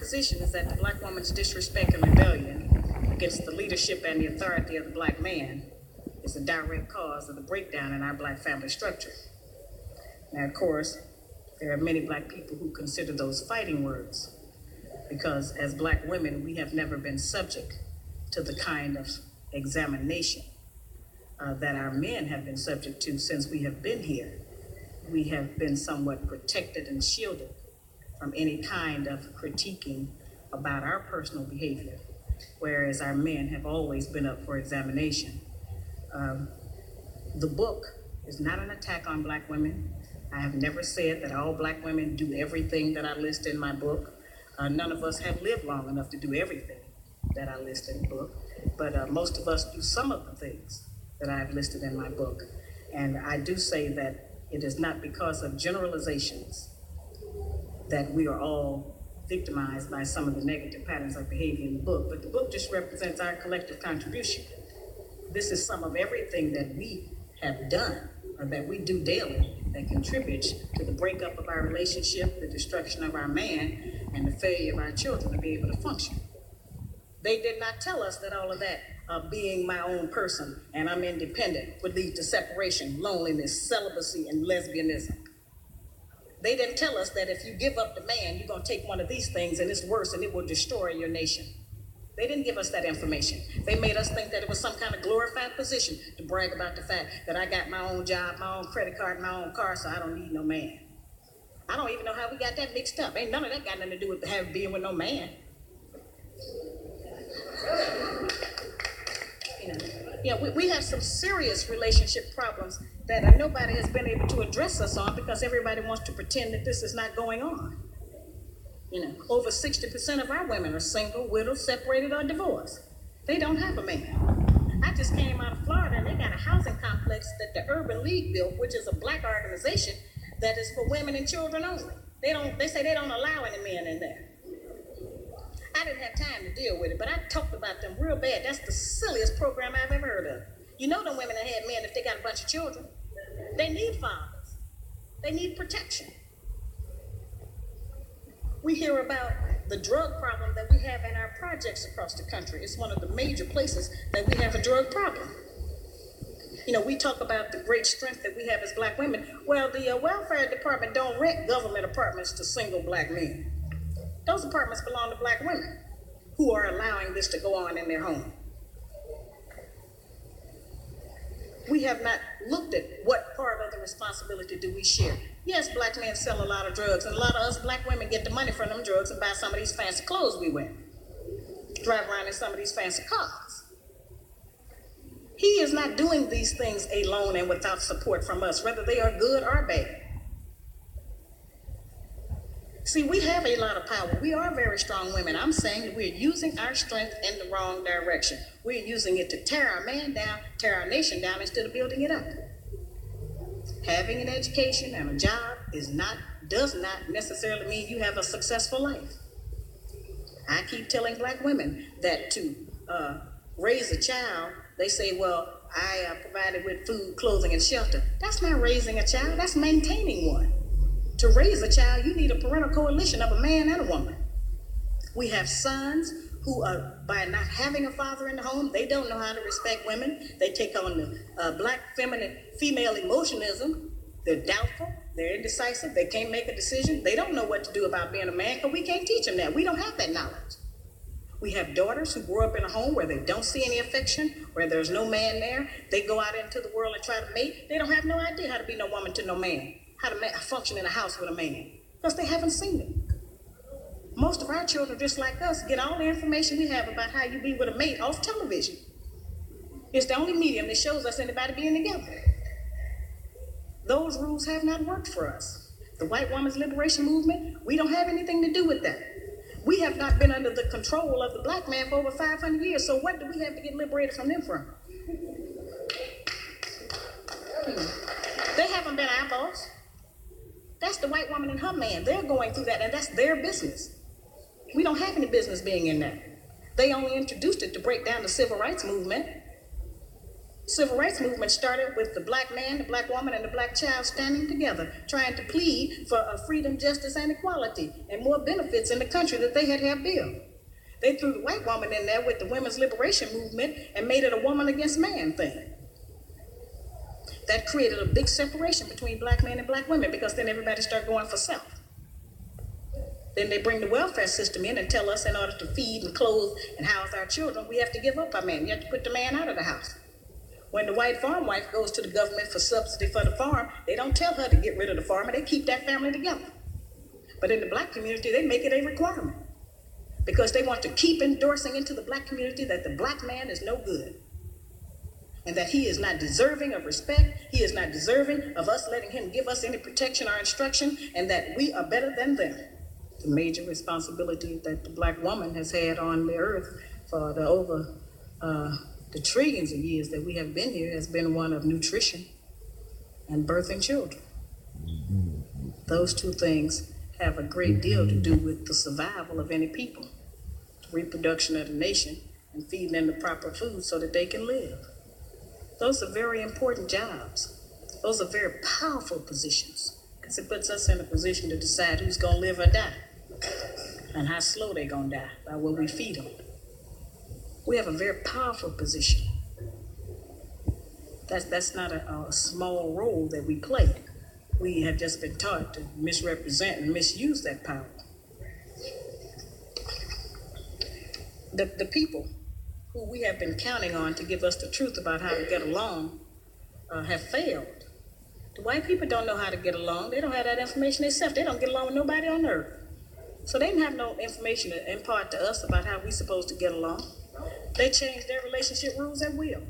position is that the black woman's disrespect and rebellion against the leadership and the authority of the black man is a direct cause of the breakdown in our black family structure. Now, of course, there are many black people who consider those fighting words because as black women, we have never been subject to the kind of examination that our men have been subject to since we have been here. We have been somewhat protected and shielded from any kind of critiquing about our personal behavior, whereas our men have always been up for examination. The book is not an attack on black women. I have never said that all black women do everything that I list in my book. None of us have lived long enough to do everything that I list in the book, but most of us do some of the things that I've listed in my book. And I do say that it is not because of generalizations that we are all victimized by some of the negative patterns of behavior in the book, but the book just represents our collective contribution. This is some of everything that we have done or that we do daily that contributes to the breakup of our relationship, the destruction of our man, and the failure of our children to be able to function. They did not tell us that all of that being my own person and I'm independent would lead to separation, loneliness, celibacy, and lesbianism. They didn't tell us that if you give up the man, you're going to take one of these things and it's worse and it will destroy your nation. They didn't give us that information. They made us think that it was some kind of glorified position to brag about the fact that I got my own job, my own credit card, my own car, so I don't need no man. I don't even know how we got that mixed up. Ain't none of that got nothing to do with being with no man. We have some serious relationship problems that nobody has been able to address us on because everybody wants to pretend that this is not going on. Over 60% of our women are single, widowed, separated, or divorced. They don't have a man. I just came out of Florida and they got a housing complex that the Urban League built, which is a black organization that is for women and children only. They say they don't allow any men in there. I didn't have time to deal with it, but I talked about them real bad. That's the silliest program I've ever heard of. Them women that had men, if they got a bunch of children, they need fathers. They need protection. We hear about the drug problem that we have in our projects across the country. It's one of the major places that we have a drug problem. We talk about the great strength that we have as black women. Well, the welfare department don't rent government apartments to single black men. Those apartments belong to black women who are allowing this to go on in their home. We have not looked at what part of the responsibility do we share. Yes, black men sell a lot of drugs, and a lot of us black women get the money from them drugs and buy some of these fancy clothes we wear. Drive around in some of these fancy cars. He is not doing these things alone and without support from us, whether they are good or bad. See, we have a lot of power. We are very strong women. I'm saying that we're using our strength in the wrong direction. We're using it to tear our man down, tear our nation down instead of building it up. Having an education and a job does not necessarily mean you have a successful life. I keep telling black women that to raise a child, they say, well, I provided with food, clothing, and shelter. That's not raising a child, that's maintaining one. To raise a child, you need a parental coalition of a man and a woman. We have sons who are, by not having a father in the home, they don't know how to respect women. They take on the black female emotionalism. They're doubtful, they're indecisive, they can't make a decision. They don't know what to do about being a man because we can't teach them that. We don't have that knowledge. We have daughters who grow up in a home where they don't see any affection, where there's no man there. They go out into the world and try to mate. They don't have no idea how to be no woman to no man, how to function in a house with a man, because they haven't seen it. Most of our children, just like us, get all the information we have about how you be with a mate off television. It's the only medium that shows us anybody being together. Those rules have not worked for us. The white woman's liberation movement, we don't have anything to do with that. We have not been under the control of the black man for over 500 years, so what do we have to get liberated from them from? They haven't been our boss. That's the white woman and her man. They're going through that, and that's their business. We don't have any business being in that. They only introduced it to break down the civil rights movement. Civil rights movement started with the black man, the black woman, and the black child standing together, trying to plead for freedom, justice, and equality, and more benefits in the country that they had built. They threw the white woman in there with the women's liberation movement and made it a woman against man thing. That created a big separation between black men and black women, because then everybody started going for self. Then they bring the welfare system in and tell us in order to feed and clothe and house our children, we have to give up our man. You have to put the man out of the house. When the white farm wife goes to the government for subsidy for the farm, they don't tell her to get rid of the farmer, they keep that family together. But in the black community, they make it a requirement, because they want to keep endorsing into the black community that the black man is no good, and that he is not deserving of respect, he is not deserving of us letting him give us any protection or instruction, and that we are better than them. The major responsibility that the black woman has had on the earth for the trillions of years that we have been here has been one of nutrition and birthing children. Those two things have a great deal to do with the survival of any people, the reproduction of the nation, and feeding them the proper food so that they can live. Those are very important jobs. Those are very powerful positions, because it puts us in a position to decide who's going to live or die, and how slow they're going to die, by what we feed them. We have a very powerful position. That's not a small role that we play. We have just been taught to misrepresent and misuse that power. The people who we have been counting on to give us the truth about how to get along have failed. The white people don't know how to get along. They don't have that information themselves. They don't get along with nobody on earth. So they didn't have no information to impart to us about how we're supposed to get along. They change their relationship rules at will.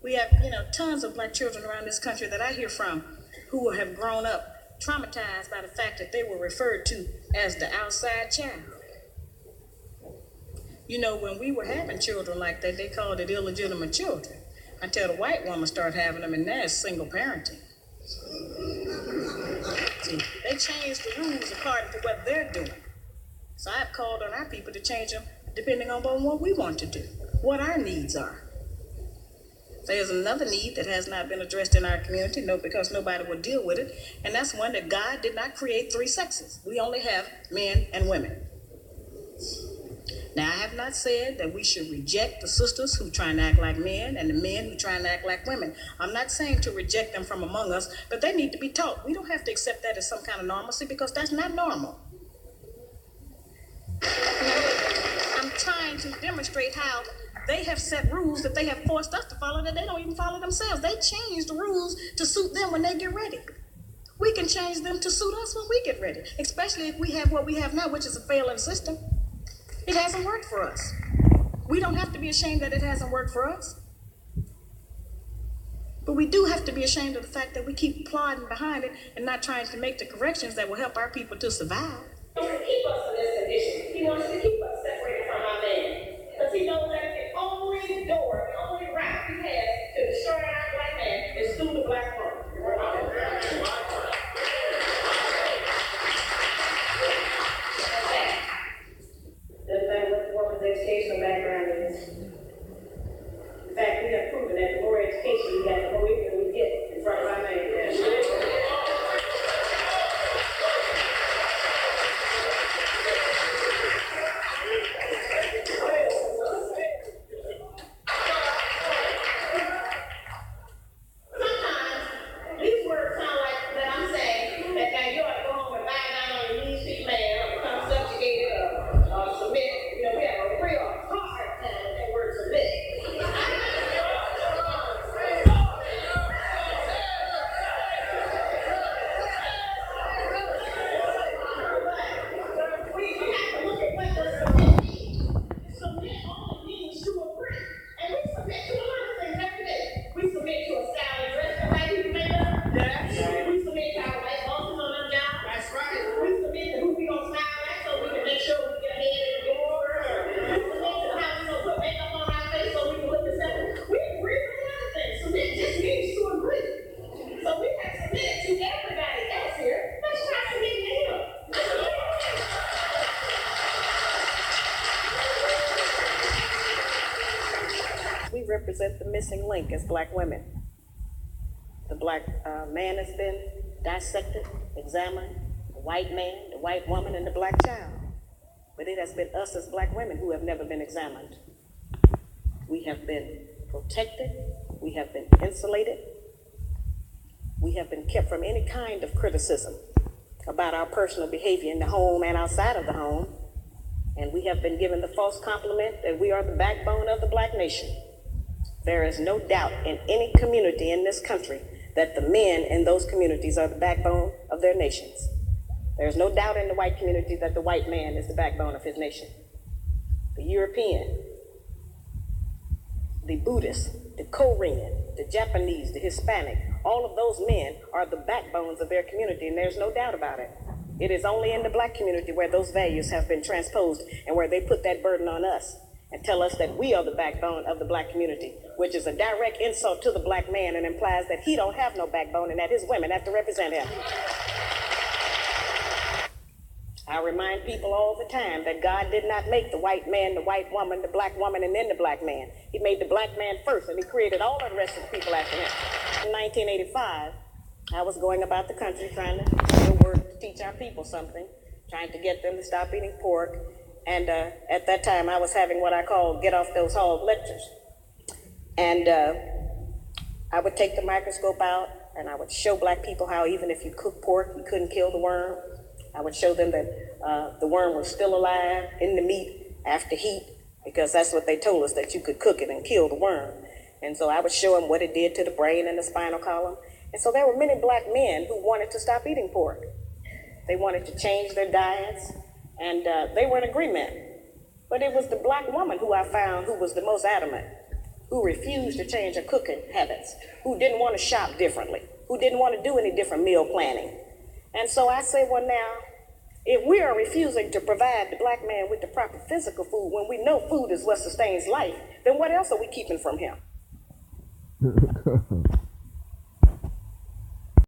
We have, tons of black children around this country that I hear from who have grown up traumatized by the fact that they were referred to as the outside child. When we were having children like that, they called it illegitimate children, until the white woman started having them, and now it's single parenting. See, they changed the rules according to what they're doing. So I've called on our people to change them depending on what we want to do, what our needs are. There's another need that has not been addressed in our community, because nobody will deal with it, and that's one that God did not create three sexes. We only have men and women. Now, I have not said that we should reject the sisters who try and act like men and the men who try and act like women. I'm not saying to reject them from among us, but they need to be taught. We don't have to accept that as some kind of normalcy, because that's not normal. I'm trying to demonstrate how they have set rules that they have forced us to follow that they don't even follow themselves. They change the rules to suit them when they get ready. We can change them to suit us when we get ready, especially if we have what we have now, which is a failing system. It hasn't worked for us. We don't have to be ashamed that it hasn't worked for us. But we do have to be ashamed of the fact that we keep plodding behind it and not trying to make the corrections that will help our people to survive. He wants to keep us in this condition. He wants to keep us separated from our man. Because he knows that the only door, the only route he has to destroy our black man is through the black woman. Doesn't matter what the woman's educational background is. In fact, we have proven that the more education we get, the more ignorant we get in front of our man. represent the missing link as black women. The black man has been dissected, examined, the white man, the white woman, and the black child. But it has been us as black women who have never been examined. We have been protected, we have been insulated, we have been kept from any kind of criticism about our personal behavior in the home and outside of the home, and we have been given the false compliment that we are the backbone of the black nation. There is no doubt in any community in this country that the men in those communities are the backbone of their nations. There is no doubt in the white community that the white man is the backbone of his nation. The European, the Buddhist, the Korean, the Japanese, the Hispanic, all of those men are the backbones of their community, and there's no doubt about it. It is only in the black community where those values have been transposed and where they put that burden on us and tell us that we are the backbone of the black community, which is a direct insult to the black man and implies that he don't have no backbone and that his women have to represent him. I remind people all the time that God did not make the white man, the white woman, the black woman, and then the black man. He made the black man first, and he created all of the rest of the people after him. In 1985, I was going about the country trying to do work to teach our people something, trying to get them to stop eating pork. And at that time, I was having what I call get off those hog lectures. And I would take the microscope out, and I would show black people how even if you cook pork, you couldn't kill the worm. I would show them that the worm was still alive in the meat after heat, because that's what they told us, that you could cook it and kill the worm. And so I would show them what it did to the brain and the spinal column. And so there were many black men who wanted to stop eating pork. They wanted to change their diets, and they were in agreement. But it was the black woman who I found who was the most adamant, who refused to change her cooking habits, who didn't want to shop differently, who didn't want to do any different meal planning. And so I say, well, now, if we are refusing to provide the black man with the proper physical food when we know food is what sustains life, then what else are we keeping from him?